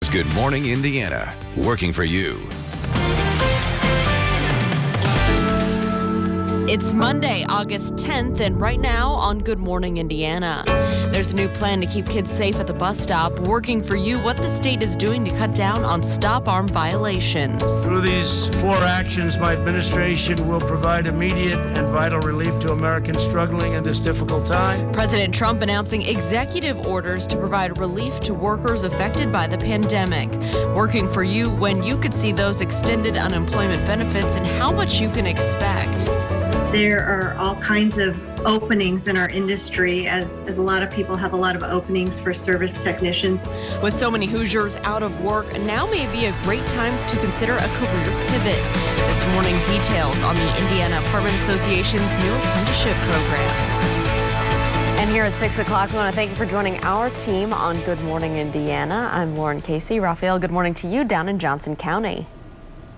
is Good Morning Indiana, working for you. It's Monday, August 10th, and right now on Good Morning Indiana, there's a new plan to keep kids safe at the bus stop. Working for you, what the state is doing to cut down on stop arm violations. Through these 4 actions, my administration will provide immediate and vital relief to Americans struggling in this difficult time. President Trump announcing executive orders to provide relief to workers affected by the pandemic. Working for you, when you could see those extended unemployment benefits and how much you can expect. There are all kinds of openings in our industry, as a lot of people have a lot of openings for service technicians. With so many Hoosiers out of work, now may be a great time to consider a career pivot. This morning, details on the Indiana Apartment Association's new apprenticeship program. And here at 6 o'clock, we want to thank you for joining our team on Good Morning Indiana. I'm Lauren Casey. Raphael, good morning to you down in Johnson County.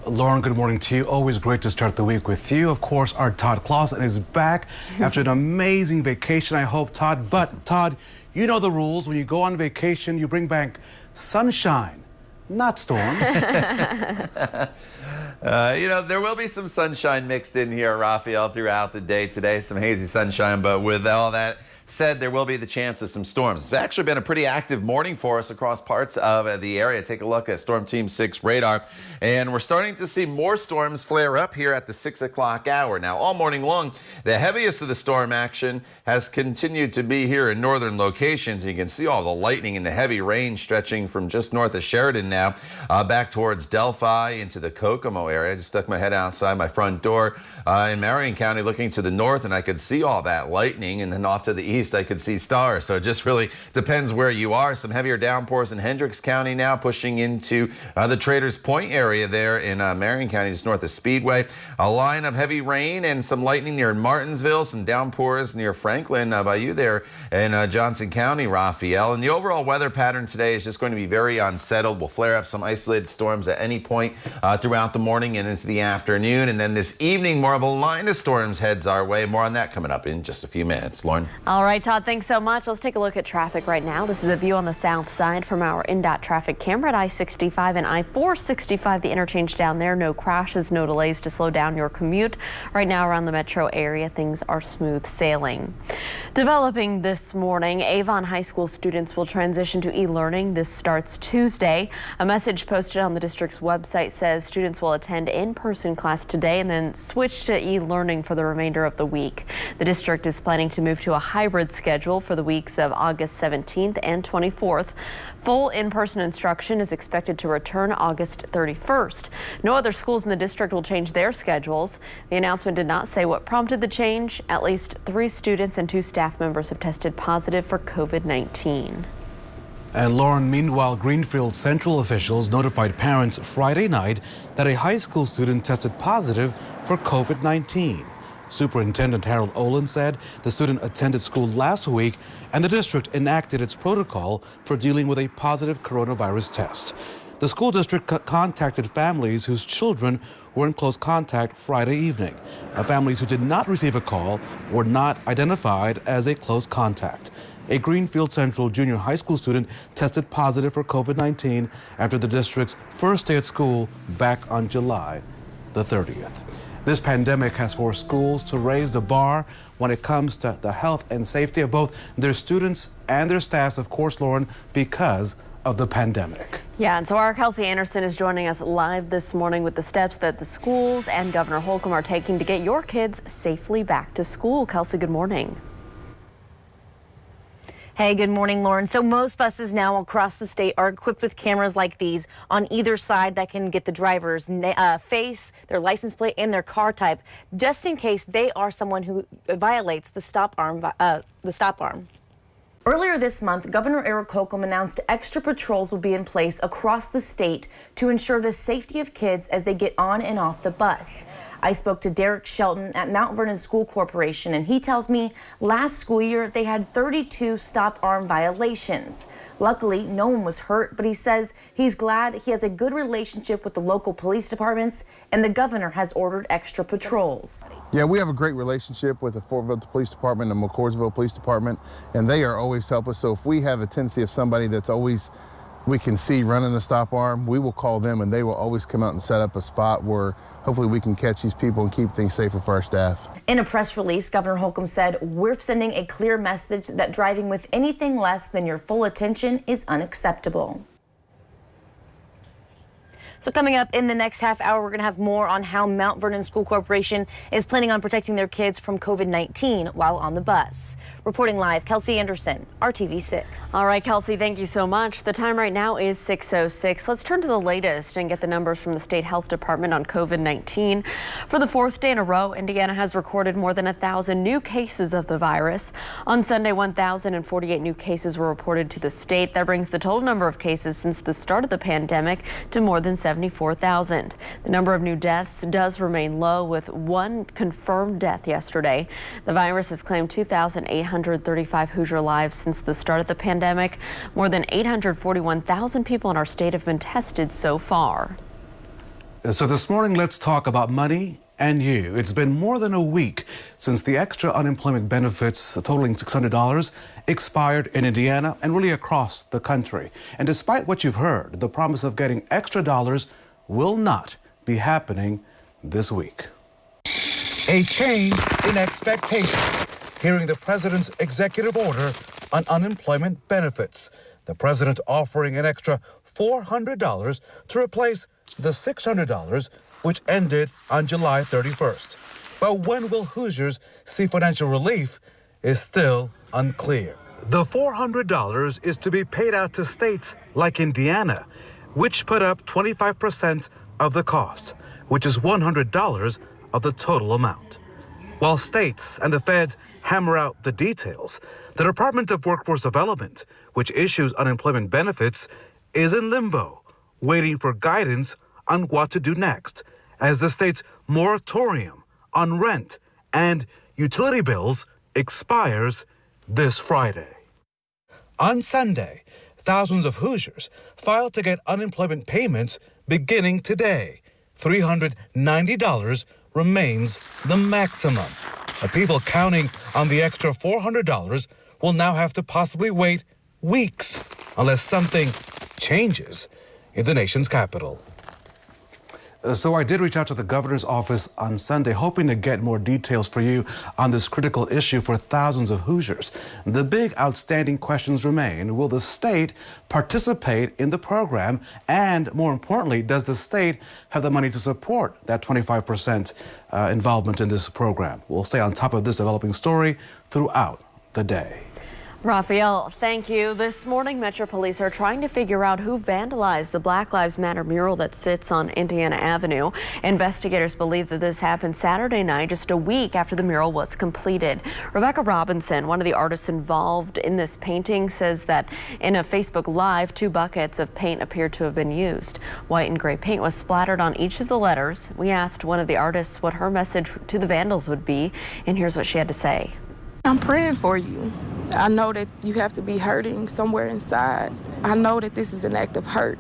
Lauren, good morning to you. Always great to start the week with you. Of course, our Todd Clausen is back after an amazing vacation, I hope, Todd. But, Todd, you know the rules. When you go on vacation, you bring back sunshine, not storms. There will be some sunshine mixed in here, Raphael, throughout the day today. Some hazy sunshine, but with all that said, there will be the chance of some storms. It's actually been a pretty active morning for us across parts of the area. Take a look at Storm Team 6 radar, and we're starting to see more storms flare up here at the 6 o'clock hour. Now, all morning long, the heaviest of the storm action has continued to be here in northern locations. You can see all the lightning and the heavy rain stretching from just north of Sheridan now back towards Delphi into the Kokomo area. I just stuck my head outside my front door in Marion County looking to the north, and I could see all that lightning, and then off to the east I could see stars. So it just really depends where you are. Some heavier downpours in Hendricks County now, pushing into the Traders Point area there in Marion County, just north of Speedway. A line of heavy rain and some lightning near Martinsville, some downpours near Franklin by you there in Johnson County, Raphael. And the overall weather pattern today is just going to be very unsettled. We'll flare up some isolated storms at any point throughout the morning and into the afternoon. And then this evening, more of a line of storms heads our way. More on that coming up in just a few minutes. Lauren? All right, Todd, thanks so much. Let's take a look at traffic right now. This is a view on the south side from our INDOT traffic camera at I-65 and I-465, the interchange down there. No crashes, no delays to slow down your commute. Right now around the metro area, things are smooth sailing. Developing this morning, Avon High School students will transition to e-learning. This starts Tuesday. A message posted on the district's website says students will attend in-person class today and then switch to e-learning for the remainder of the week. The district is planning to move to a hybrid schedule for the weeks of August 17th and 24th. Full in-person instruction is expected to return August 31st. No other schools in the district will change their schedules. The announcement did not say what prompted the change. At least 3 students and 2 staff members have tested positive for COVID-19. And Lauren, meanwhile, Greenfield Central officials notified parents Friday night that a high school student tested positive for COVID-19. Superintendent Harold Olin said the student attended school last week and the district enacted its protocol for dealing with a positive coronavirus test. The school district contacted families whose children were in close contact Friday evening. Families who did not receive a call were not identified as a close contact. A Greenfield Central junior high school student tested positive for COVID-19 after the district's first day at school back on July the 30th. This pandemic has forced schools to raise the bar when it comes to the health and safety of both their students and their staffs, of course, Lauren, because of the pandemic. Yeah, and so our Kelsey Anderson is joining us live this morning with the steps that the schools and Governor Holcomb are taking to get your kids safely back to school. Kelsey, good morning. Hey, good morning, Lauren. So most buses now across the state are equipped with cameras like these on either side that can get the driver's face, their license plate, and their car type, just in case they are someone who violates the stop arm. Earlier this month, Governor Eric Holcomb announced extra patrols will be in place across the state to ensure the safety of kids as they get on and off the bus. I spoke to Derek Shelton at Mount Vernon School Corporation, and he tells me last school year they had 32 stop arm violations. Luckily, no one was hurt, but he says he's glad he has a good relationship with the local police departments, and the governor has ordered extra patrols. Yeah, we have a great relationship with the Fort Villa Police Department and the McCoursville Police Department, and they are always help us. So if we have a tendency of somebody that's always we can see running the stop arm, we will call them and they will always come out and set up a spot where hopefully we can catch these people and keep things safer for our staff. In a press release, Governor Holcomb said, "We're sending a clear message that driving with anything less than your full attention is unacceptable." So coming up in the next half hour, we're going to have more on how Mount Vernon School Corporation is planning on protecting their kids from COVID-19 while on the bus. Reporting live, Kelsey Anderson, RTV 6. All right, Kelsey, thank you so much. The time right now is 6:06. Let's turn to the latest and get the numbers from the State Health Department on COVID-19. For the fourth day in a row, Indiana has recorded more than 1,000 new cases of the virus. On Sunday, 1,048 new cases were reported to the state. That brings the total number of cases since the start of the pandemic to more than 74,000. The number of new deaths does remain low, with one confirmed death yesterday. The virus has claimed 2,835 Hoosier lives since the start of the pandemic. More than 841,000 people in our state have been tested so far. So this morning, let's talk about money and you. It's been more than a week since the extra unemployment benefits totaling $600 expired in Indiana and really across the country. And despite what you've heard, the promise of getting extra dollars will not be happening this week. A change in expectations. Hearing the president's executive order on unemployment benefits. The president offering an extra $400 to replace the $600 which ended on July 31st. But when will Hoosiers see financial relief is still unclear. The $400 is to be paid out to states like Indiana, which put up 25% of the cost, which is $100 of the total amount. While states and the feds hammer out the details, the Department of Workforce Development, which issues unemployment benefits, is in limbo, waiting for guidance on what to do next, as the state's moratorium on rent and utility bills expires this Friday. On Sunday, thousands of Hoosiers filed to get unemployment payments beginning today. $390 remains the maximum. The people counting on the extra $400 will now have to possibly wait weeks unless something changes in the nation's capital. So I did reach out to the governor's office on Sunday, hoping to get more details for you on this critical issue for thousands of Hoosiers. The big outstanding questions remain. Will the state participate in the program? And more importantly, does the state have the money to support that 25% involvement in this program? We'll stay on top of this developing story throughout the day. Raphael, thank you. This morning, Metro Police are trying to figure out who vandalized the Black Lives Matter mural that sits on Indiana Avenue. Investigators believe that this happened Saturday night, just a week after the mural was completed. Rebecca Robinson, one of the artists involved in this painting, says that in a Facebook Live, 2 buckets of paint appeared to have been used. White and gray paint was splattered on each of the letters. We asked one of the artists what her message to the vandals would be, and here's what she had to say. I'm praying for you. I know that you have to be hurting somewhere inside. I know that this is an act of hurt,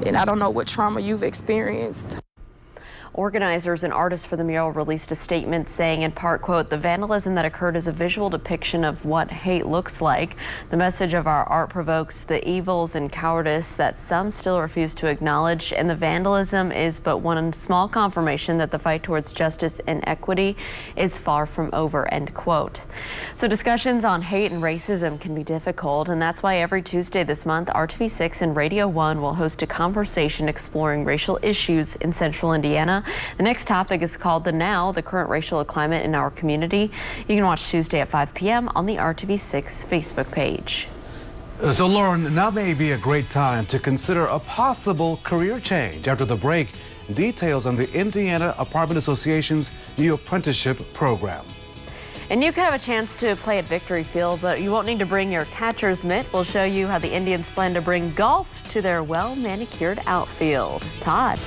and I don't know what trauma you've experienced. Organizers and artists for the mural released a statement saying, in part, quote, "The vandalism that occurred is a visual depiction of what hate looks like. The message of our art provokes the evils and cowardice that some still refuse to acknowledge, and the vandalism is but one small confirmation that the fight towards justice and equity is far from over," end quote. So discussions on hate and racism can be difficult, and that's why every Tuesday this month, RTV6 and Radio 1 will host a conversation exploring racial issues in Central Indiana. The next topic is called The Now, the current racial climate in our community. You can watch Tuesday at 5 p.m. on the RTV6 Facebook page. So Lauren, now may be a great time to consider a possible career change. After the break, details on the Indiana Apartment Association's new apprenticeship program. And you can have a chance to play at Victory Field, but you won't need to bring your catcher's mitt. We'll show you how the Indians plan to bring golf to their well-manicured outfield. Todd.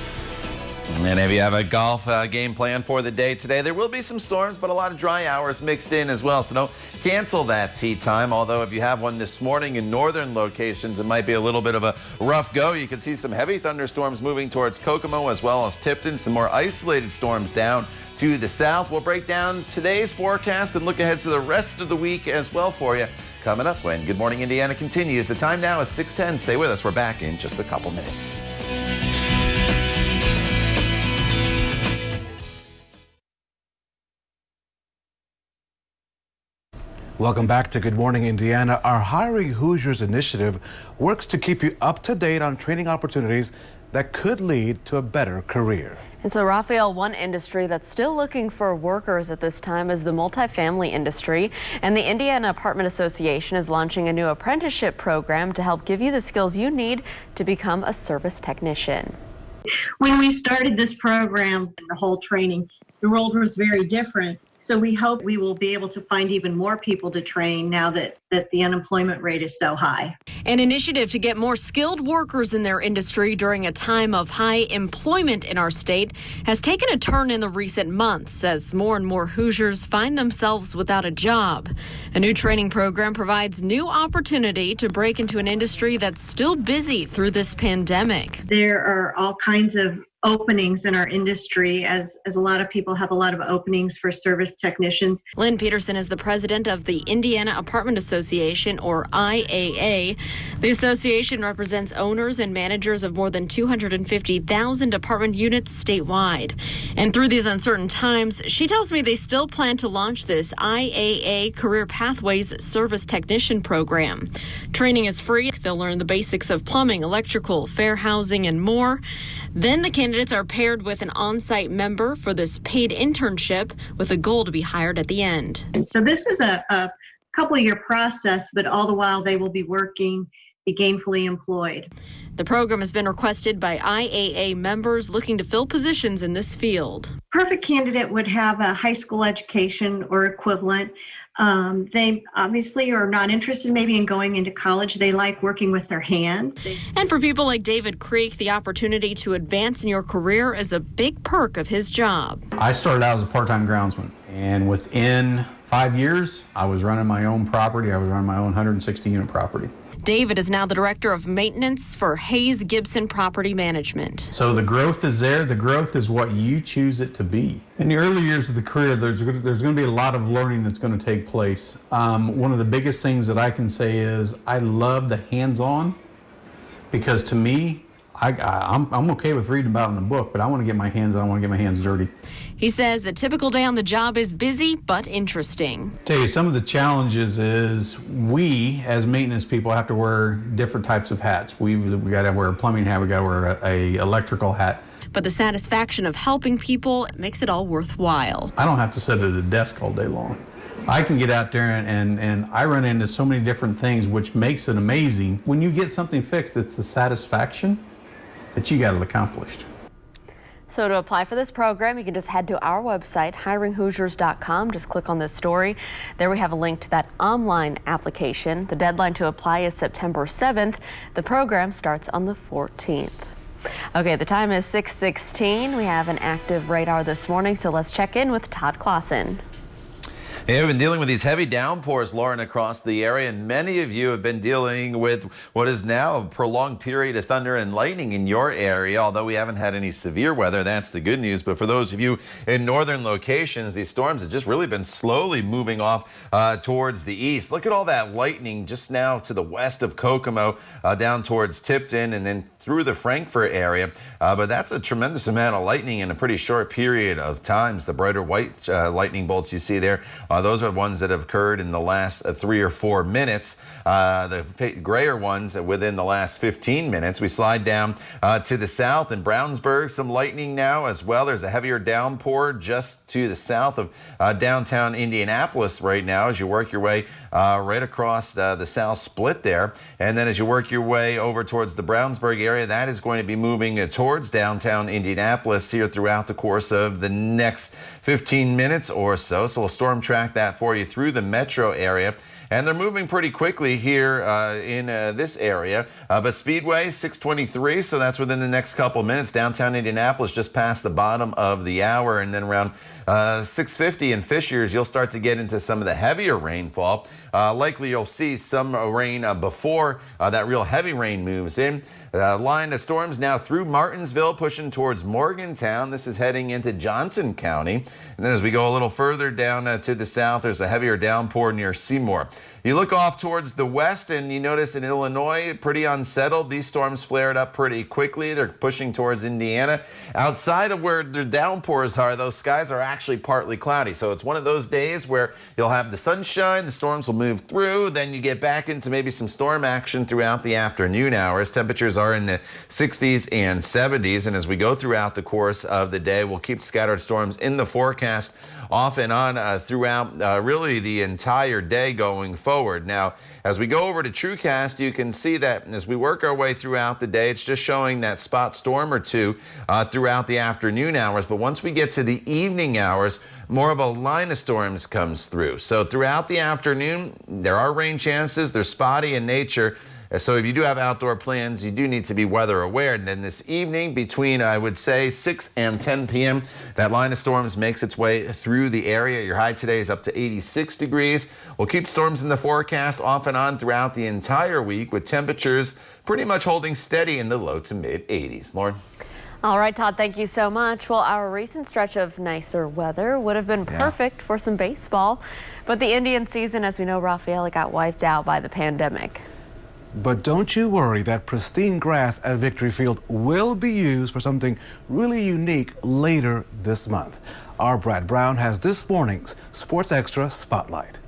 And if you have a golf game plan for the day today, there will be some storms, but a lot of dry hours mixed in as well. So don't cancel that tee time. Although if you have one this morning in northern locations, it might be a little bit of a rough go. You can see some heavy thunderstorms moving towards Kokomo as well as Tipton. Some more isolated storms down to the south. We'll break down today's forecast and look ahead to the rest of the week as well for you coming up when Good Morning Indiana continues. The time now is 6:10. Stay with us. We're back in just a couple minutes. Welcome back to Good Morning Indiana. Our Hiring Hoosiers initiative works to keep you up to date on training opportunities that could lead to a better career. And so, Raphael, one industry that's still looking for workers at this time is the multifamily industry. And the Indiana Apartment Association is launching a new apprenticeship program to help give you the skills you need to become a service technician. When we started this program and the whole training, the world was very different. So we hope we will be able to find even more people to train now that the unemployment rate is so high. An initiative to get more skilled workers in their industry during a time of high employment in our state has taken a turn in the recent months as more and more Hoosiers find themselves without a job. A new training program provides new opportunity to break into an industry that's still busy through this pandemic. There are all kinds of openings in our industry as a lot of people have a lot of openings for service technicians. Lynn Peterson is the president of the Indiana Apartment Association, or IAA. The association represents owners and managers of more than 250,000 apartment units statewide. And through these uncertain times, she tells me they still plan to launch this IAA Career Pathways Service Technician program. Training is free. They'll learn the basics of plumbing, electrical, fair housing, and more. Then the candidates are paired with an on-site member for this paid internship with a goal to be hired at the end. So this is a couple-year process, but all the while they will be gainfully employed. The program has been requested by IAA members looking to fill positions in this field. Perfect candidate would have a high school education or equivalent. They obviously are not interested maybe in going into college. They like working with their hands. And for people like David Creek, the opportunity to advance in your career is a big perk of his job. I started out as a part-time groundsman, and within 5 years, I was running my own property. I was running my own 160-unit property. David is now the director of maintenance for Hayes Gibson Property Management. So the growth is there. The growth is what you choose it to be. In the early years of the career, there's going to be a lot of learning that's going to take place. One of the biggest things that I can say is I love the hands-on, because to me, I'm okay with reading about it in a book, but I want to get my hands on. I want to get my hands dirty. He says a typical day on the job is busy but interesting. Tell you, some of the challenges is we, as maintenance people, have to wear different types of hats. We got to wear a plumbing hat. We got to wear a electrical hat. But the satisfaction of helping people makes it all worthwhile. I don't have to sit at a desk all day long. I can get out there and I run into so many different things, which makes it amazing. When you get something fixed, it's the satisfaction that you got it accomplished. So to apply for this program, you can just head to our website, hiringhoosiers.com. Just click on this story. There we have a link to that online application. The deadline to apply is September 7th. The program starts on the 14th. Okay, the time is 6:16. We have an active radar this morning, so let's check in with Todd Clausen. Yeah, we've been dealing with these heavy downpours, Lauren, across the area, and many of you have been dealing with what is now a prolonged period of thunder and lightning in your area. Although we haven't had any severe weather, that's the good news. But for those of you in northern locations, these storms have just really been slowly moving off towards the east. Look at all that lightning just now to the west of Kokomo, down towards Tipton, and then through the Frankfort area. But that's a tremendous amount of lightning in a pretty short period of times. The brighter white lightning bolts you see there, those are ones that have occurred in the last 3 or 4 minutes. The grayer ones within the last 15 minutes. We slide down to the south in Brownsburg. Some lightning now as well. There's a heavier downpour just to the south of downtown Indianapolis right now as you work your way right across the south split there. And then as you work your way over towards the Brownsburg area, that is going to be moving towards downtown Indianapolis here throughout the course of the next 15 minutes or so. So we'll storm track that for you through the metro area. And they're moving pretty quickly here in this area. But Speedway, 6:23, so that's within the next couple minutes. Downtown Indianapolis just past the bottom of the hour. And then around 6:50 in Fishers, you'll start to get into some of the heavier rainfall. Likely you'll see some rain before that real heavy rain moves in. Line of storms now through Martinsville, pushing towards Morgantown. This is heading into Johnson County. And then as we go a little further down to the south, there's a heavier downpour near Seymour. You look off towards the west and you notice in Illinois, pretty unsettled. These storms flared up pretty quickly. They're pushing towards Indiana. Outside of where the downpours are, those skies are actually partly cloudy. So it's one of those days where you'll have the sunshine, the storms will move through, then you get back into maybe some storm action throughout the afternoon hours. Temperatures are in the 60s and 70s. And as we go throughout the course of the day, we'll keep scattered storms in the forecast off and on throughout really the entire day going forward. Now, as we go over to TrueCast, you can see that as we work our way throughout the day, it's just showing that spot storm or two throughout the afternoon hours. But once we get to the evening hours, more of a line of storms comes through. So throughout the afternoon, there are rain chances. They're spotty in nature. So if you do have outdoor plans, you do need to be weather aware. And then this evening between, I would say, 6 and 10 p.m., that line of storms makes its way through the area. Your high today is up to 86 degrees. We'll keep storms in the forecast off and on throughout the entire week with temperatures pretty much holding steady in the low to mid 80s. Lauren? All right, Todd, thank you so much. Well, our recent stretch of nicer weather would have been perfect for some baseball. But the Indian season, as we know, Rafael, got wiped out by the pandemic. But don't you worry, that pristine grass at Victory Field will be used for something really unique later this month. Our Brad Brown has this morning's Sports Extra Spotlight.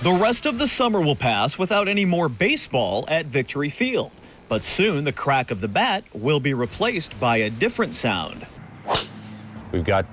The rest of the summer will pass without any more baseball at Victory Field. But soon the crack of the bat will be replaced by a different sound. We've got,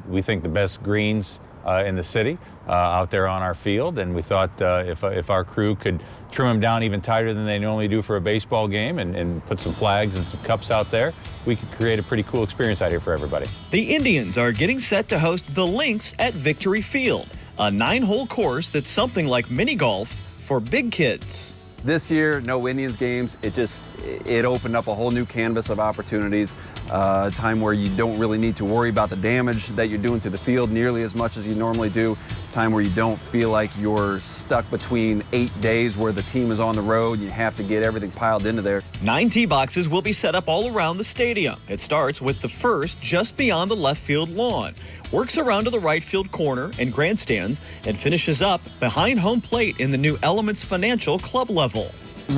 we think, the best greens in the city out there on our field, and we thought if our crew could trim them down even tighter than they normally do for a baseball game and put some flags and some cups out there, we could create a pretty cool experience out here for everybody. The Indians are getting set to host the Lynx at Victory Field, a 9-hole course that's something like mini golf for big kids. This year, no Indians games. It opened up a whole new canvas of opportunities, a time where you don't really need to worry about the damage that you're doing to the field nearly as much as you normally do, time where you don't feel like you're stuck between 8 days where the team is on the road and you have to get everything piled into there. 9 tee boxes will be set up all around the stadium. It starts with the first just beyond the left field lawn, works around to the right field corner and grandstands, and finishes up behind home plate in the new Elements Financial club level.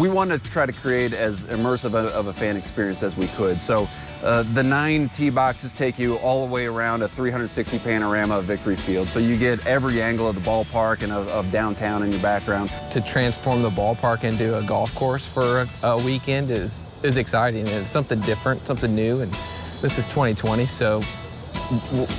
We wanted to try to create as immersive of a fan experience as we could. So the 9 tee boxes take you all the way around a 360 panorama of Victory Field. So you get every angle of the ballpark and of downtown in your background. To transform the ballpark into a golf course for a weekend is exciting. It's something different, something new, and this is 2020, so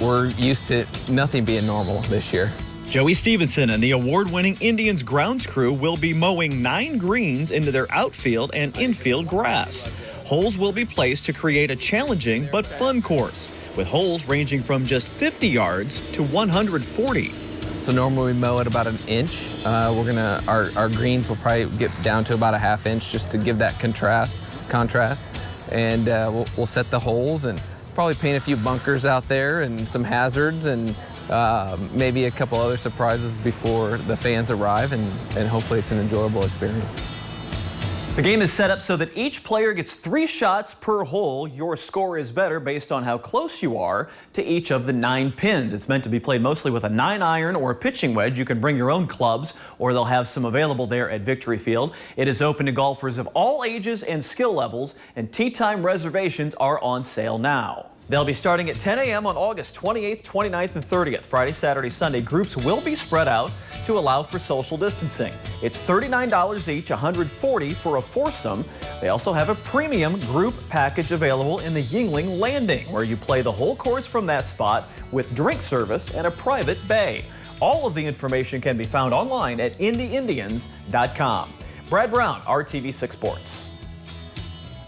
we're used to nothing being normal this year. Joey Stevenson and the award-winning Indians grounds crew will be mowing 9 greens into their outfield and infield grass. Holes will be placed to create a challenging but fun course, with holes ranging from just 50 yards to 140. So normally we mow at about 1 inch. Our greens will probably get down to about a 1/2 inch just to give that contrast. And we'll set the holes and probably paint a few bunkers out there and some hazards and maybe a couple other surprises before the fans arrive, and hopefully it's an enjoyable experience. The game is set up so that each player gets 3 shots per hole. Your score is better based on how close you are to each of the 9 pins. It's meant to be played mostly with a 9-iron or a pitching wedge. You can bring your own clubs, or they'll have some available there at Victory Field. It is open to golfers of all ages and skill levels, and tee time reservations are on sale now. They'll be starting at 10 a.m. on August 28th, 29th, and 30th. Friday, Saturday, Sunday. Groups will be spread out to allow for social distancing. It's $39 each, $140 for a foursome. They also have a premium group package available in the Yingling Landing, where you play the whole course from that spot with drink service and a private bay. All of the information can be found online at IndyIndians.com. Brad Brown, RTV6 Sports.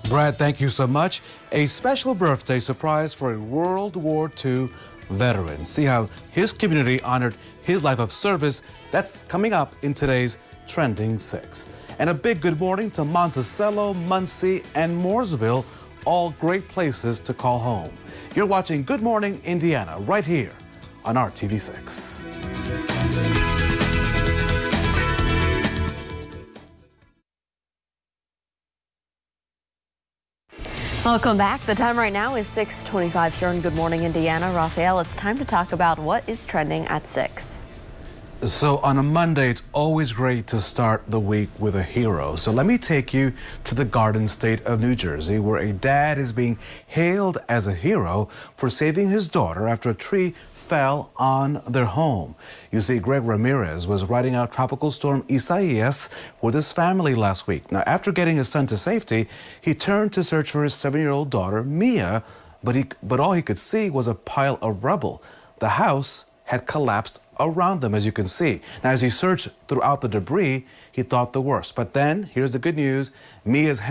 Brad, thank you so much. A special birthday surprise for a World War II veteran. See how his community honored his life of service. That's coming up in today's Trending 6. And a big good morning to Monticello, Muncie, and Mooresville, all great places to call home. You're watching Good Morning Indiana right here on RTV6. Welcome back. The time right now is 6:25 here on Good Morning Indiana. Raphael, it's time to talk about what is trending at 6. So on a Monday, it's always great to start the week with a hero. So let me take you to the Garden State of New Jersey, where a dad is being hailed as a hero for saving his daughter after a tree fell on their home. You see, Greg Ramirez was riding out Tropical Storm Isaias with his family last week. Now, after getting his son to safety, he turned to search for his 7-year-old daughter, Mia, but all he could see was a pile of rubble. The house had collapsed around them, as you can see. Now, as he searched throughout the debris, he thought the worst. But then, here's the good news. Mia's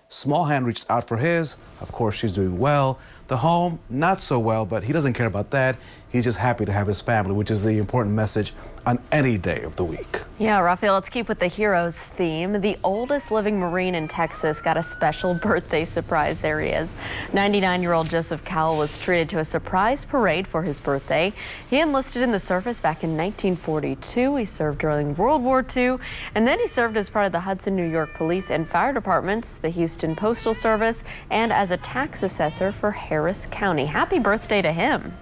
small hand reached out for his. Of course, she's doing well. The home, not so well, but he doesn't care about that. He's just happy to have his family, which is the important message on any day of the week. Yeah, Raphael, let's keep with the heroes theme. The oldest living Marine in Texas got a special birthday surprise. There he is. 99-year-old Joseph Cowell was treated to a surprise parade for his birthday. He enlisted in the service back in 1942. He served during World War II, and then he served as part of the Hudson, New York Police and Fire Departments, the Houston Postal Service, and as a tax assessor for Harris County. Happy birthday to him.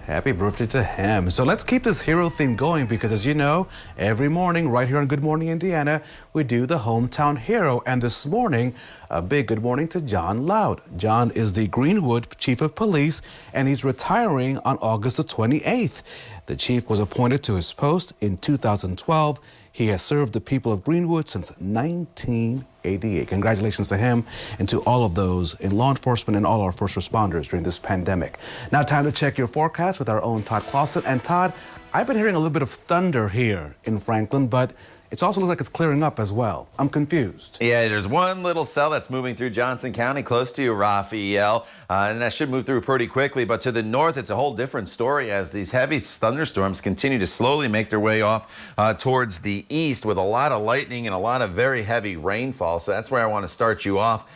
Happy birthday to him. So let's keep this hero theme going because, as you know, every morning right here on Good Morning Indiana, we do the hometown hero. And this morning, a big good morning to John Loud. John is the Greenwood Chief of Police, and he's retiring on August the 28th. The chief was appointed to his post in 2012. He has served the people of Greenwood since 1988. Congratulations to him and to all of those in law enforcement and all our first responders during this pandemic. Now, time to check your forecast with our own Todd Clausen. And Todd, I've been hearing a little bit of thunder here in Franklin, but it also looks like it's clearing up as well. I'm confused. Yeah, there's one little cell that's moving through Johnson County, close to you, Raphael, and that should move through pretty quickly. But to the north, it's a whole different story as these heavy thunderstorms continue to slowly make their way off towards the east with a lot of lightning and a lot of very heavy rainfall. So that's where I want to start you off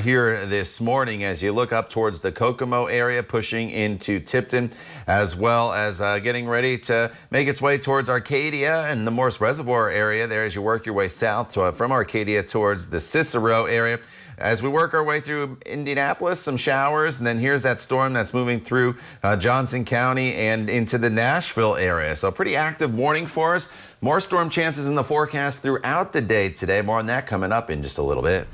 here this morning as you look up towards the Kokomo area, pushing into Tipton, as well as getting ready to make its way towards Arcadia and the Morse Reservoir area there as you work your way south from Arcadia towards the Cicero area. As we work our way through Indianapolis, some showers, and then here's that storm that's moving through Johnson County and into the Nashville area. So pretty active morning for us. More storm chances in the forecast throughout the day today. More on that coming up in just a little bit.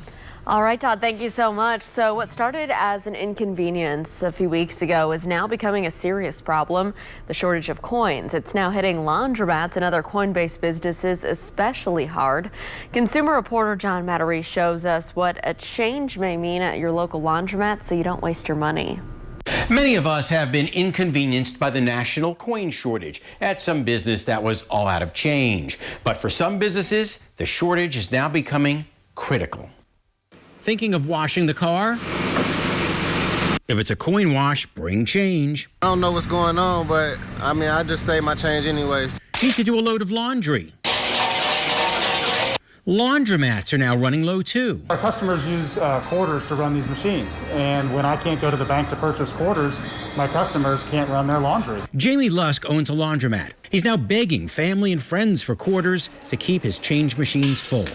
All right, Todd, thank you so much. So what started as an inconvenience a few weeks ago is now becoming a serious problem, the shortage of coins. It's now hitting laundromats and other coin-based businesses especially hard. Consumer reporter John Mattery shows us what a change may mean at your local laundromat so you don't waste your money. Many of us have been inconvenienced by the national coin shortage at some business that was all out of change. But for some businesses, the shortage is now becoming critical. Thinking of washing the car? If it's a coin wash, bring change. I don't know what's going on, but I just save my change anyways. Need to do a load of laundry. Laundromats are now running low too. Our customers use quarters to run these machines, and when I can't go to the bank to purchase quarters, my customers can't run their laundry. Jamie Lusk owns a laundromat. He's now begging family and friends for quarters to keep his change machines full.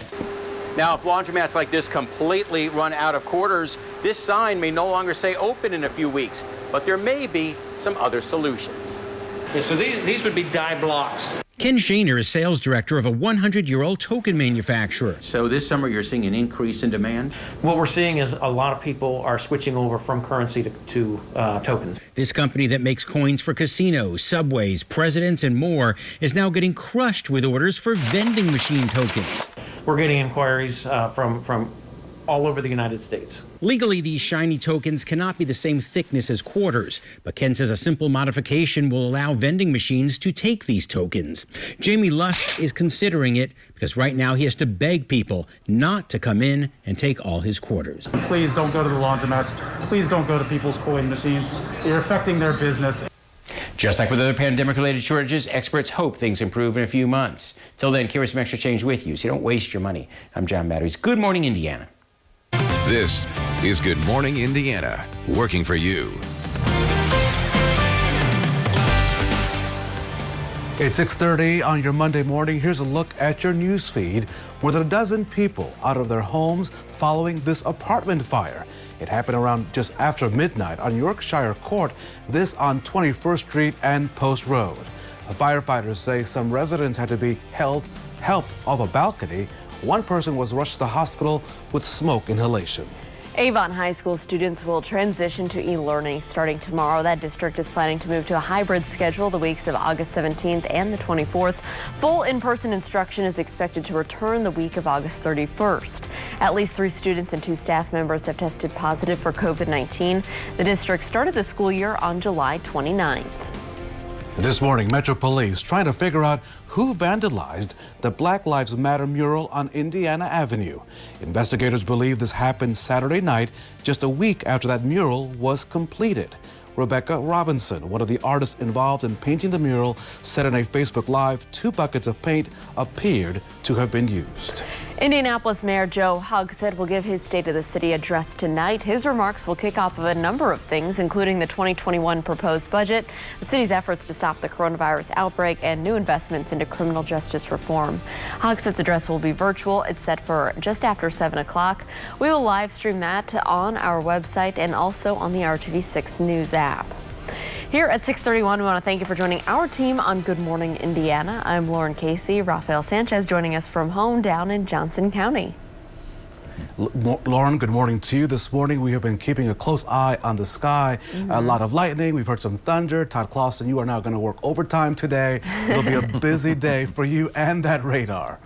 Now, if laundromats like this completely run out of quarters, this sign may no longer say open in a few weeks, but there may be some other solutions. Yeah, so these would be die blocks. Ken Shaner is sales director of a 100-year-old token manufacturer. So this summer you're seeing an increase in demand? What we're seeing is a lot of people are switching over from currency to tokens. This company that makes coins for casinos, subways, presidents, and more is now getting crushed with orders for vending machine tokens. We're getting inquiries from all over the United States. Legally, these shiny tokens cannot be the same thickness as quarters, but Ken says a simple modification will allow vending machines to take these tokens. Jamie Lusk is considering it because right now he has to beg people not to come in and take all his quarters. Please don't go to the laundromats. Please don't go to people's coin machines. You're affecting their business. Just like with other pandemic-related shortages, experts hope things improve in a few months. Till then, carry some extra change with you so you don't waste your money. I'm John Matteries. Good morning, Indiana. This is Good Morning Indiana, working for you. It's 6:30 on your Monday morning. Here's a look at your news feed. More than a dozen people out of their homes following this apartment fire. It happened around just after midnight on Yorkshire Court, this on 21st Street and Post Road. Firefighters say some residents had to be helped off a balcony. One person was rushed to the hospital with smoke inhalation. Avon High School students will transition to e-learning starting tomorrow. That district is planning to move to a hybrid schedule the weeks of August 17th and the 24th. Full in-person instruction is expected to return the week of August 31st. At least 3 students and 2 staff members have tested positive for COVID-19. The district started the school year on July 29th. This morning, Metro Police trying to figure out who vandalized the Black Lives Matter mural on Indiana Avenue. Investigators believe this happened Saturday night, just a week after that mural was completed. Rebecca Robinson, one of the artists involved in painting the mural, said in a Facebook Live 2 buckets of paint appeared to have been used. Indianapolis Mayor Joe Hogsett will give his State of the City address tonight. His remarks will kick off of a number of things, including the 2021 proposed budget, the city's efforts to stop the coronavirus outbreak, and new investments into criminal justice reform. Hogsett's address will be virtual. It's set for just after 7 o'clock. We will live stream that on our website and also on the WRTV6 News app. Here at 6:31, we want to thank you for joining our team on Good Morning Indiana. I'm Lauren Casey. Rafael Sanchez joining us from home down in Johnson County. Lauren, good morning to you. This morning we have been keeping a close eye on the sky. A lot of lightning. We've heard some thunder. Todd Clausen, you are now going to work overtime today. It'll be a busy day for you and that radar.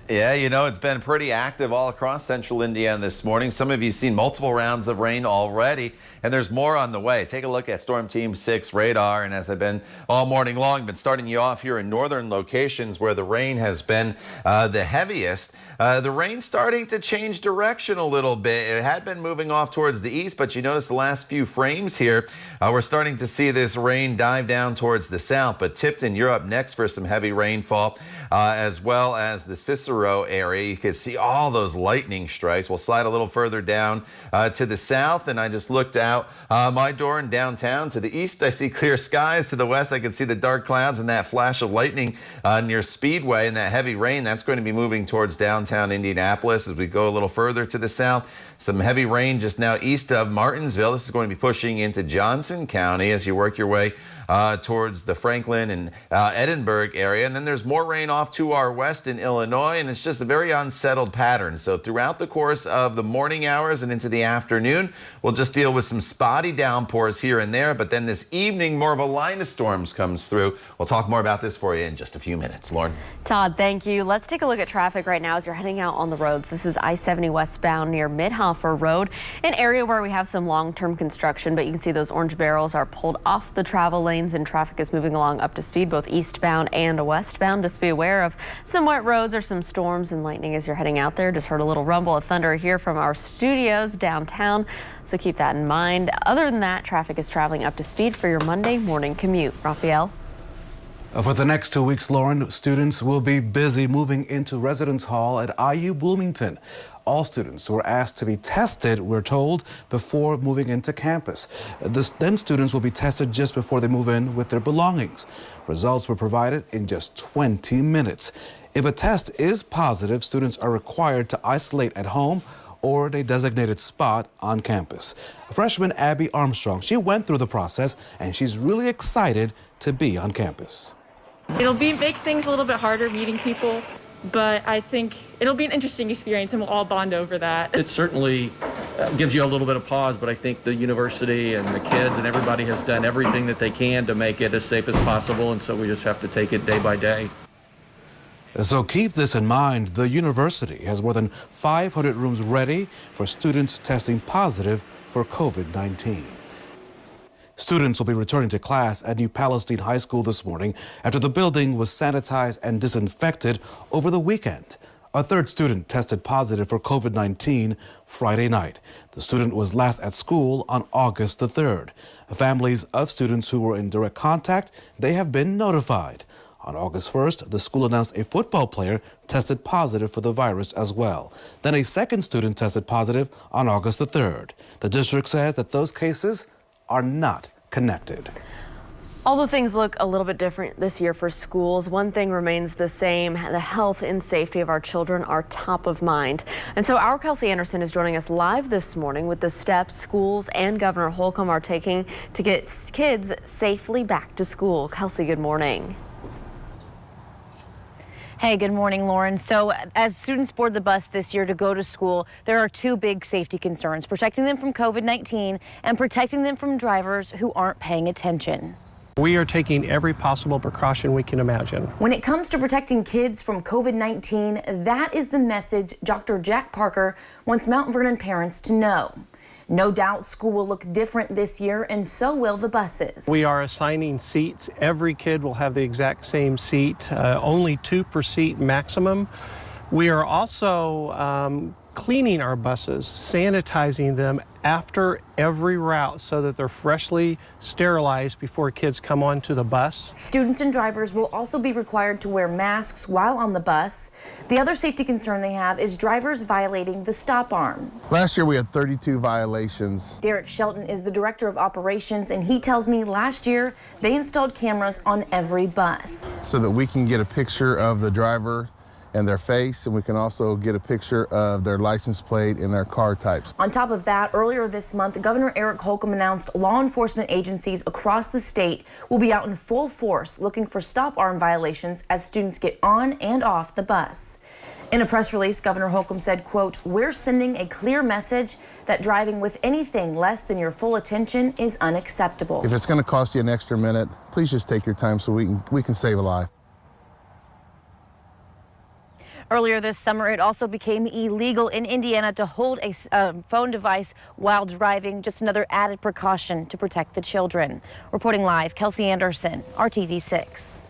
Yeah, you know, it's been pretty active all across central Indiana this morning. Some of you seen multiple rounds of rain already, and there's more on the way. Take a look at Storm Team 6 radar, and as I've been all morning long, been starting you off here in northern locations where the rain has been the heaviest. The rain starting to change direction a little bit. It had been moving off towards the east, but you notice the last few frames here, we're starting to see this rain dive down towards the south. But Tipton, you're up next for some heavy rainfall, as well as the Cicero area. You can see all those lightning strikes. We'll slide a little further down to the south, and I just looked out my door in downtown. To the east, I see clear skies. To the west, I can see the dark clouds and that flash of lightning near Speedway, and that heavy rain that's going to be moving towards downtown Indianapolis. As we go a little further to the south, some heavy rain just now east of Martinsville. This is going to be pushing into Johnson County as you work your way towards the Franklin and Edinburgh area. And then there's more rain off to our west in Illinois, and it's just a very unsettled pattern. So throughout the course of the morning hours and into the afternoon, we'll just deal with some spotty downpours here and there. But then this evening, more of a line of storms comes through. We'll talk more about this for you in just a few minutes. Lauren. Todd, thank you. Let's take a look at traffic right now as you're heading out on the roads. This is I-70 westbound near Midhofer Road, an area where we have some long-term construction, but you can see those orange barrels are pulled off the travel lane, and traffic is moving along up to speed, both eastbound and westbound. Just be aware of some wet roads or some storms and lightning as you're heading out there. Just heard a little rumble of thunder here from our studios downtown, so keep that in mind. Other than that, traffic is traveling up to speed for your Monday morning commute. Raphael. For the next 2 weeks, Lauren, students will be busy moving into Residence Hall at IU Bloomington. All students were asked to be tested, we're told, before moving into campus. Then students will be tested just before they move in with their belongings. Results were provided in just 20 minutes. If a test is positive, students are required to isolate at home or a designated spot on campus. Freshman Abby Armstrong, she went through the process, and she's really excited to be on campus. It'll make things a little bit harder meeting people, but I think it'll be an interesting experience and we'll all bond over that. It certainly gives you a little bit of pause, but I think the university and the kids and everybody has done everything that they can to make it as safe as possible, and so we just have to take it day by day. So keep this in mind. The university has more than 500 rooms ready for students testing positive for COVID-19. Students will be returning to class at New Palestine High School this morning after the building was sanitized and disinfected over the weekend. A third student tested positive for COVID-19 Friday night. The student was last at school on August the 3rd. Families of students who were in direct contact, they have been notified. On August 1st, the school announced a football player tested positive for the virus as well. Then a second student tested positive on August the 3rd. The district says that those cases are not connected. Although things look a little bit different this year for schools, one thing remains the same. The health and safety of our children are top of mind. And so our Kelsey Anderson is joining us live this morning with the steps schools and Governor Holcomb are taking to get kids safely back to school. Kelsey, good morning. Hey, good morning, Lauren. So as students board the bus this year to go to school, there are two big safety concerns: protecting them from COVID-19 and protecting them from drivers who aren't paying attention. We are taking every possible precaution we can imagine. When it comes to protecting kids from COVID-19, that is the message Dr. Jack Parker wants Mount Vernon parents to know. No doubt school will look different this year, and so will the buses. We are assigning seats. Every kid will have the exact same seat, only 2 per seat maximum. We are also cleaning our buses, sanitizing them after every route so that they're freshly sterilized before kids come onto the bus. Students and drivers will also be required to wear masks while on the bus. The other safety concern they have is drivers violating the stop arm. Last year we had 32 violations. Derek Shelton is the director of operations, and he tells me last year they installed cameras on every bus. So that we can get a picture of the driver and their face, and we can also get a picture of their license plate and their car types. On top of that, earlier this month, Governor Eric Holcomb announced law enforcement agencies across the state will be out in full force looking for stop arm violations as students get on and off the bus. In a press release, Governor Holcomb said, quote, "We're sending a clear message that driving with anything less than your full attention is unacceptable." If it's going to cost you an extra minute, please just take your time so we can save a life. Earlier this summer, it also became illegal in Indiana to hold a phone device while driving, just another added precaution to protect the children. Reporting live, Kelsey Anderson, RTV 6.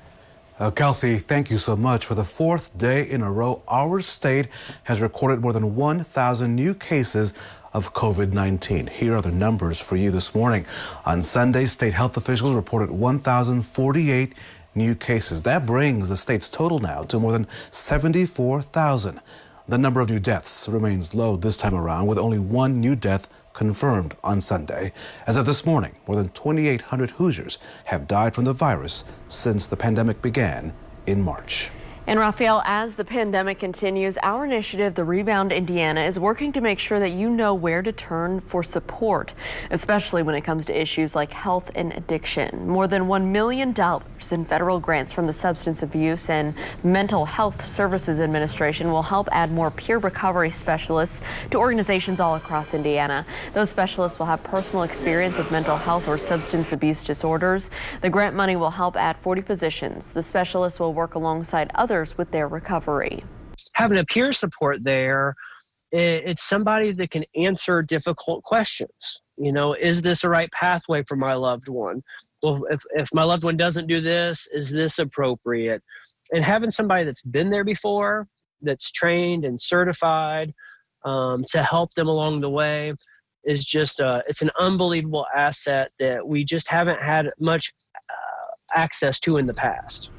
Kelsey, thank you so much. For the 4th day in a row, our state has recorded more than 1,000 new cases of COVID-19. Here are the numbers for you this morning. On Sunday, state health officials reported 1,048 new cases. That brings the state's total now to more than 74,000. The number of new deaths remains low this time around, with only 1 new death confirmed on Sunday. As of this morning, more than 2,800 Hoosiers have died from the virus since the pandemic began in March. And Raphael, as the pandemic continues, our initiative, The Rebound Indiana, is working to make sure that you know where to turn for support, especially when it comes to issues like health and addiction. More than $1 million in federal grants from the Substance Abuse and Mental Health Services Administration will help add more peer recovery specialists to organizations all across Indiana. Those specialists will have personal experience with mental health or substance abuse disorders. The grant money will help add 40 positions. The specialists will work alongside others with their recovery. Having a peer support there, it's somebody that can answer difficult questions. You know, is this a right pathway for my loved one? Well, if my loved one doesn't do this, is this appropriate? And having somebody that's been there before, that's trained and certified to help them along the way is just, it's an unbelievable asset that we just haven't had much access to in the past.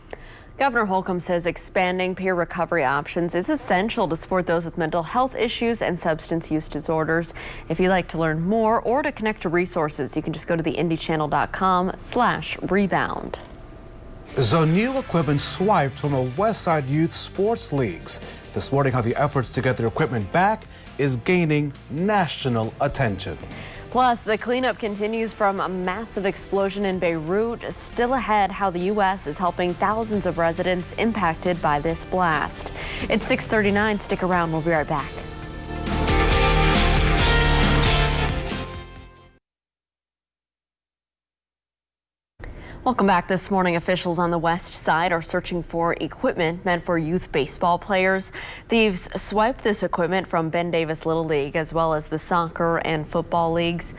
Governor Holcomb says expanding peer recovery options is essential to support those with mental health issues and substance use disorders. If you'd like to learn more or to connect to resources, you can just go to theindychannel.com/rebound. So new equipment swiped from a Westside Youth Sports Leagues. This morning, how the efforts to get their equipment back is gaining national attention. Plus, the cleanup continues from a massive explosion in Beirut. Still ahead, how the U.S. is helping thousands of residents impacted by this blast. It's 6:39. Stick around. We'll be right back. Welcome back. This morning, officials on the west side are searching for equipment meant for youth baseball players. Thieves swiped this equipment from Ben Davis Little League as well as the soccer and football leagues.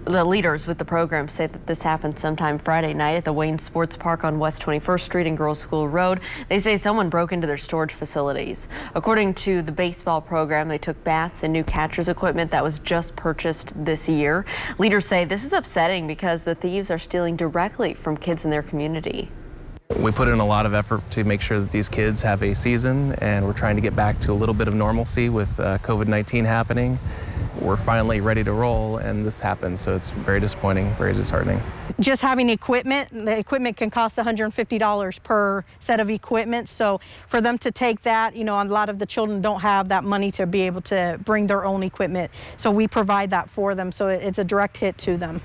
The leaders with the program say that this happened sometime Friday night at the Wayne Sports Park on West 21st Street and Girls School Road. They say someone broke into their storage facilities. According to the baseball program, they took bats and new catcher's equipment that was just purchased this year. Leaders say this is upsetting because the thieves are stealing directly from kids in their community. We put in a lot of effort to make sure that these kids have a season, and we're trying to get back to a little bit of normalcy with COVID-19 happening. we're finally ready to roll, and this happened. So it's very disappointing, very disheartening. Just having equipment, the equipment can cost $150 per set of equipment. So for them to take that, you know, a lot of the children don't have that money to be able to bring their own equipment. So we provide that for them. So it's a direct hit to them.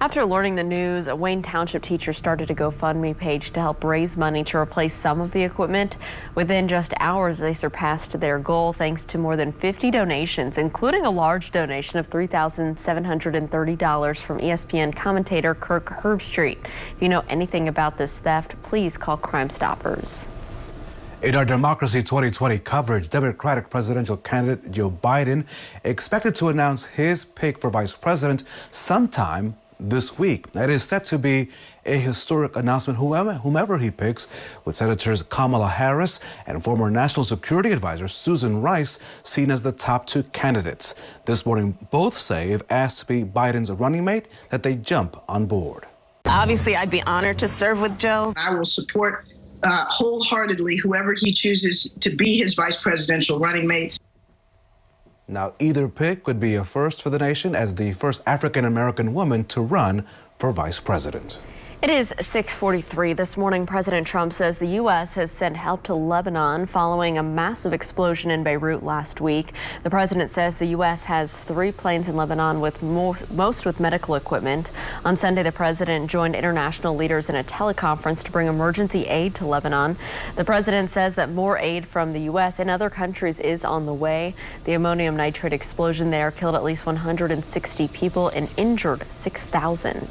After learning the news, a Wayne Township teacher started a GoFundMe page to help raise money to replace some of the equipment. Within just hours, they surpassed their goal thanks to more than 50 donations, including a large donation of $3,730 from ESPN commentator Kirk Herbstreit. If you know anything about this theft, please call Crime Stoppers. In our Democracy 2020 coverage, Democratic presidential candidate Joe Biden expected to announce his pick for vice president sometime this week. It is set to be a historic announcement, whomever he picks, with Senators Kamala Harris and former National Security Advisor Susan Rice seen as the top two candidates. This morning, both say if asked to be Biden's running mate, that they jump on board. Obviously, I'd be honored to serve with Joe. I will support wholeheartedly whoever he chooses to be his vice presidential running mate. Now, either pick would be a first for the nation as the first African-American woman to run for vice president. It is 6:43 this morning. President Trump says the U.S. has sent help to Lebanon following a massive explosion in Beirut last week. The president says the U.S. has 3 planes in Lebanon with most with medical equipment. On Sunday, the president joined international leaders in a teleconference to bring emergency aid to Lebanon. The president says that more aid from the U.S. and other countries is on the way. The ammonium nitrate explosion there killed at least 160 people and injured 6,000.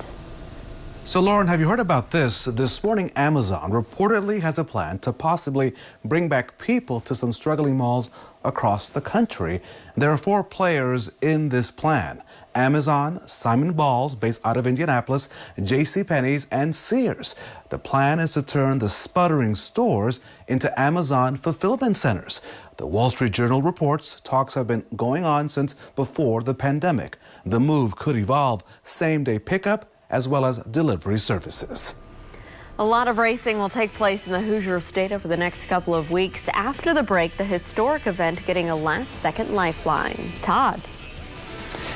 So, Lauren, have you heard about this? This morning, Amazon reportedly has a plan to possibly bring back people to some struggling malls across the country. There are 4 players in this plan: Amazon, Simon Balls, based out of Indianapolis, JCPenney's, and Sears. The plan is to turn the sputtering stores into Amazon fulfillment centers. The Wall Street Journal reports talks have been going on since before the pandemic. The move could evolve same-day pickup as well as delivery services. A lot of racing will take place in the Hoosier State over the next couple of weeks. After the break, the historic event getting a last-second lifeline. Todd.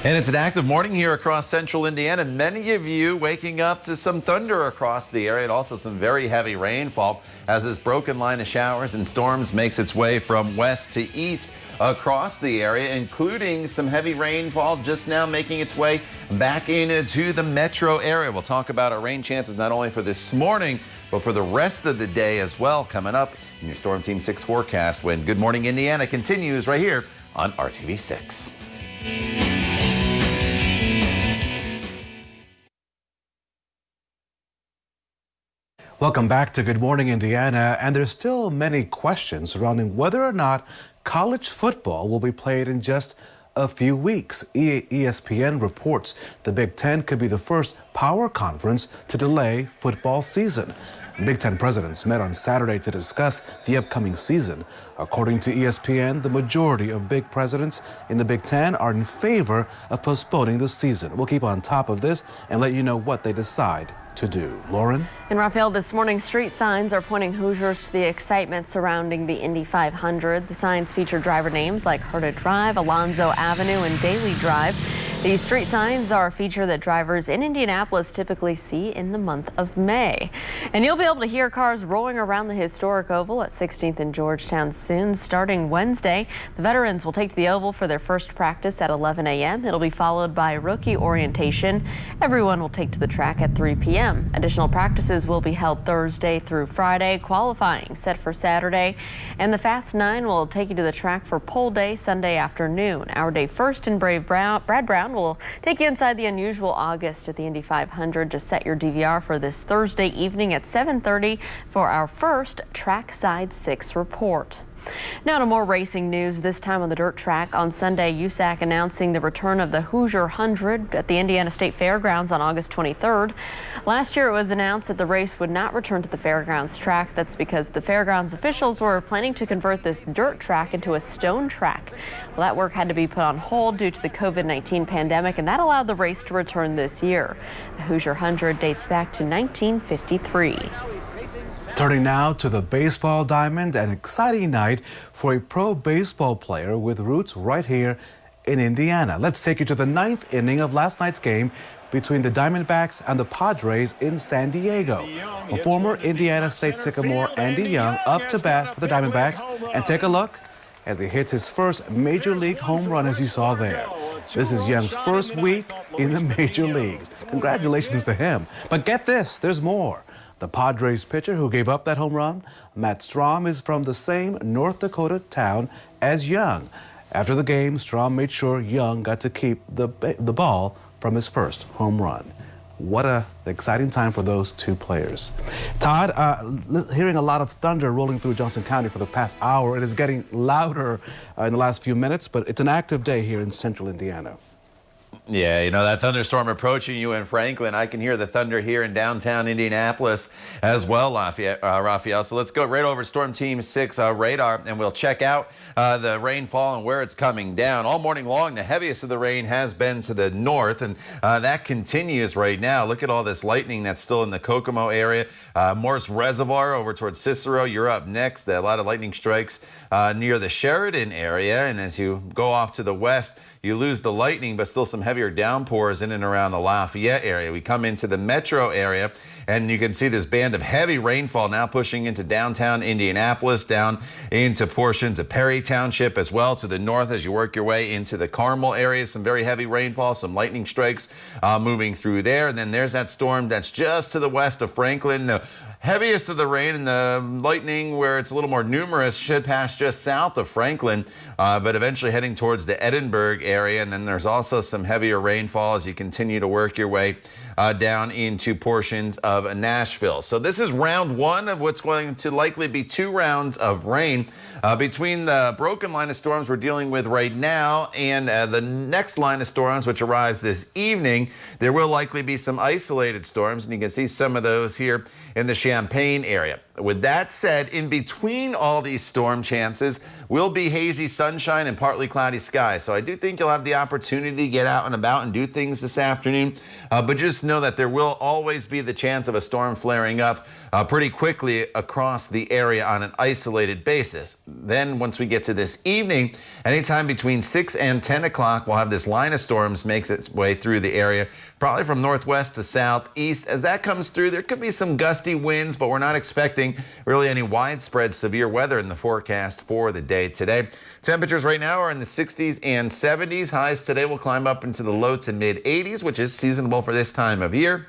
And it's an active morning here across central Indiana. Many of you waking up to some thunder across the area and also some very heavy rainfall as this broken line of showers and storms makes its way from west to east across the area, including some heavy rainfall just now making its way back into the metro area. We'll talk about our rain chances not only for this morning, but for the rest of the day as well, coming up in your Storm Team 6 forecast when Good Morning Indiana continues right here on RTV 6. Welcome back to Good Morning Indiana, and there's still many questions surrounding whether or not college football will be played in just a few weeks. ESPN reports the Big Ten could be the first power conference to delay football season. Big Ten presidents met on Saturday to discuss the upcoming season. According to ESPN, the majority of big presidents in the Big Ten are in favor of postponing the season. We'll keep on top of this and let you know what they decide to do. Lauren? In Raphael, this morning, street signs are pointing Hoosiers to the excitement surrounding the Indy 500. The signs feature driver names like Herta Drive, Alonzo Avenue, and Daly Drive. These street signs are a feature that drivers in Indianapolis typically see in the month of May. And you'll be able to hear cars rolling around the historic Oval at 16th and Georgetown soon, starting Wednesday. The veterans will take to the Oval for their first practice at 11 a.m. It'll be followed by rookie orientation. Everyone will take to the track at 3 p.m. Additional practices will be held Thursday through Friday, qualifying set for Saturday. And the Fast 9 will take you to the track for pole day Sunday afternoon. Our day first and Brad Brown will take you inside the unusual August at the Indy 500. Just set your DVR for this Thursday evening at 7:30 for our first Trackside 6 report. Now to more racing news, this time on the dirt track. On Sunday, USAC announcing the return of the Hoosier 100 at the Indiana State Fairgrounds on August 23rd. Last year, it was announced that the race would not return to the fairgrounds track. That's because the fairgrounds officials were planning to convert this dirt track into a stone track. Well, that work had to be put on hold due to the COVID-19 pandemic, and that allowed the race to return this year. The Hoosier 100 dates back to 1953. Turning now to the baseball diamond, an exciting night for a pro baseball player with roots right here in Indiana. Let's take you to the 9th inning of last night's game between the Diamondbacks and the Padres in San Diego. A former Indiana State Sycamore, Andy Young, up to bat for the Diamondbacks. And take a look as he hits his first Major League home run, as you saw there. This is Young's first week in the Major Leagues. Congratulations to him. But get this, there's more. The Padres pitcher who gave up that home run, Matt Strom, is from the same North Dakota town as Young. After the game, Strom made sure Young got to keep the ball from his first home run. What an exciting time for those two players. Todd, hearing a lot of thunder rolling through Johnson County for the past hour. It is getting louder in the last few minutes, but it's an active day here in central Indiana. Yeah, you know, that thunderstorm approaching you in Franklin. I can hear the thunder here in downtown Indianapolis as well, Raphael. So let's go right over Storm Team 6 radar, and we'll check out the rainfall and where it's coming down. All morning long, the heaviest of the rain has been to the north, and that continues right now. Look at all this lightning that's still in the Kokomo area. Morse Reservoir over towards Cicero, you're up next. A lot of lightning strikes near the Sheridan area, and as you go off to the west, you lose the lightning, but still some heavier downpours in and around the Lafayette area. We come into the metro area, and you can see this band of heavy rainfall now pushing into downtown Indianapolis, down into portions of Perry Township as well to the north as you work your way into the Carmel area. Some very heavy rainfall, some lightning strikes moving through there. And then there's that storm that's just to the west of Franklin. The heaviest of the rain and the lightning, where it's a little more numerous, should pass just south of Franklin, but eventually heading towards the Edinburgh area. And then there's also some heavier rainfall as you continue to work your way down into portions of Nashville. So this is round one of what's going to likely be 2 rounds of rain. Between the broken line of storms we're dealing with right now and the next line of storms, which arrives this evening, there will likely be some isolated storms, and you can see some of those here in the Champaign area. With that said, in between all these storm chances will be hazy sunshine and partly cloudy skies. So I do think you'll have the opportunity to get out and about and do things this afternoon. But just know that there will always be the chance of a storm flaring up pretty quickly across the area on an isolated basis. Then once we get to this evening, anytime between 6 and 10 o'clock, we'll have this line of storms makes its way through the area, probably from northwest to southeast. As that comes through, there could be some gusty winds, but we're not expecting really any widespread severe weather in the forecast for the day today. Temperatures right now are in the 60s and 70s. Highs today will climb up into the low to mid 80s, which is seasonable for this time of year.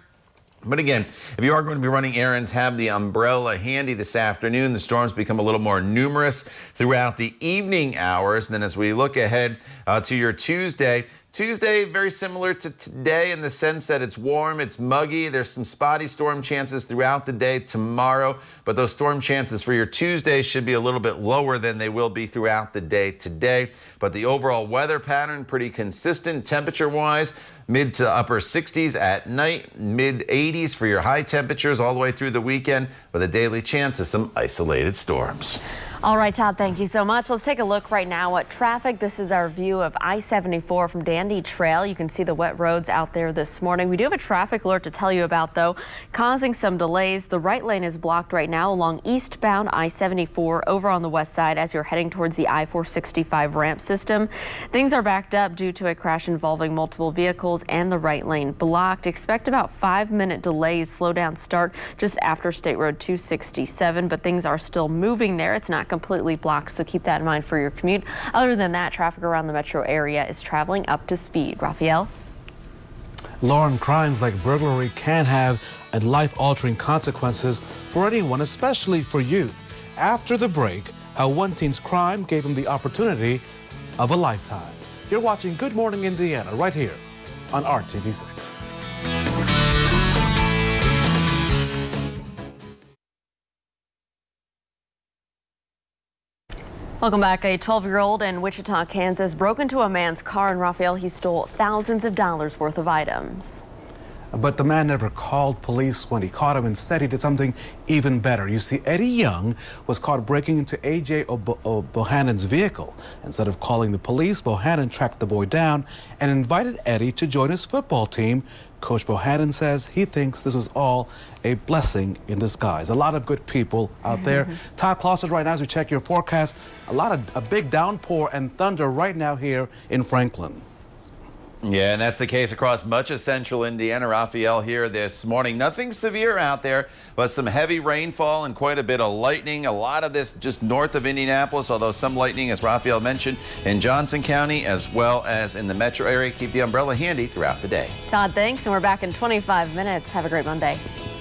But again, if you are going to be running errands, have the umbrella handy this afternoon. The storms become a little more numerous throughout the evening hours. And then as we look ahead to your Tuesday, very similar to today in the sense that it's warm, it's muggy. There's some spotty storm chances throughout the day tomorrow, but those storm chances for your Tuesday should be a little bit lower than they will be throughout the day today. But the overall weather pattern pretty consistent temperature-wise. Mid to upper 60s at night, mid 80s for your high temperatures all the way through the weekend, with a daily chance of some isolated storms. All right, Todd, thank you so much. Let's take a look right now at traffic. This is our view of I-74 from Dandy Trail. You can see the wet roads out there this morning. We do have a traffic alert to tell you about, though, causing some delays. The right lane is blocked right now along eastbound I-74 over on the west side as you're heading towards the I-465 ramp system. Things are backed up due to a crash involving multiple vehicles and the right lane blocked. Expect about 5-minute delays. Slow down start just after State Road 267, but things are still moving there. It's not completely blocked, so keep that in mind for your commute. Other than that, traffic around the metro area is traveling up to speed. Raphael? Lauren, crimes like burglary can have life-altering consequences for anyone, especially for youth. After the break, how one teen's crime gave him the opportunity of a lifetime. You're watching Good Morning Indiana right here on WRTV6. Welcome back. A 12-year-old in Wichita, Kansas broke into a man's car in Raphael. He stole thousands of dollars worth of items. but the man never called police when he caught him. Instead, he did something even better. You see, Eddie Young was caught breaking into A.J. Bohannon's vehicle. Instead of calling the police, Bohannon tracked the boy down and invited Eddie to join his football team. Coach Bohannon says he thinks this was all a blessing in disguise. A lot of good people out there. Todd Clausen, right now as we check your forecast, a big downpour and thunder right now here in Franklin. Yeah, and that's the case across much of central Indiana. Raphael here this morning. Nothing severe out there, but some heavy rainfall and quite a bit of lightning. A lot of this just north of Indianapolis, although some lightning, as Raphael mentioned, in Johnson County as well as in the metro area. Keep the umbrella handy throughout the day. Todd, thanks, and we're back in 25 minutes. Have a great Monday.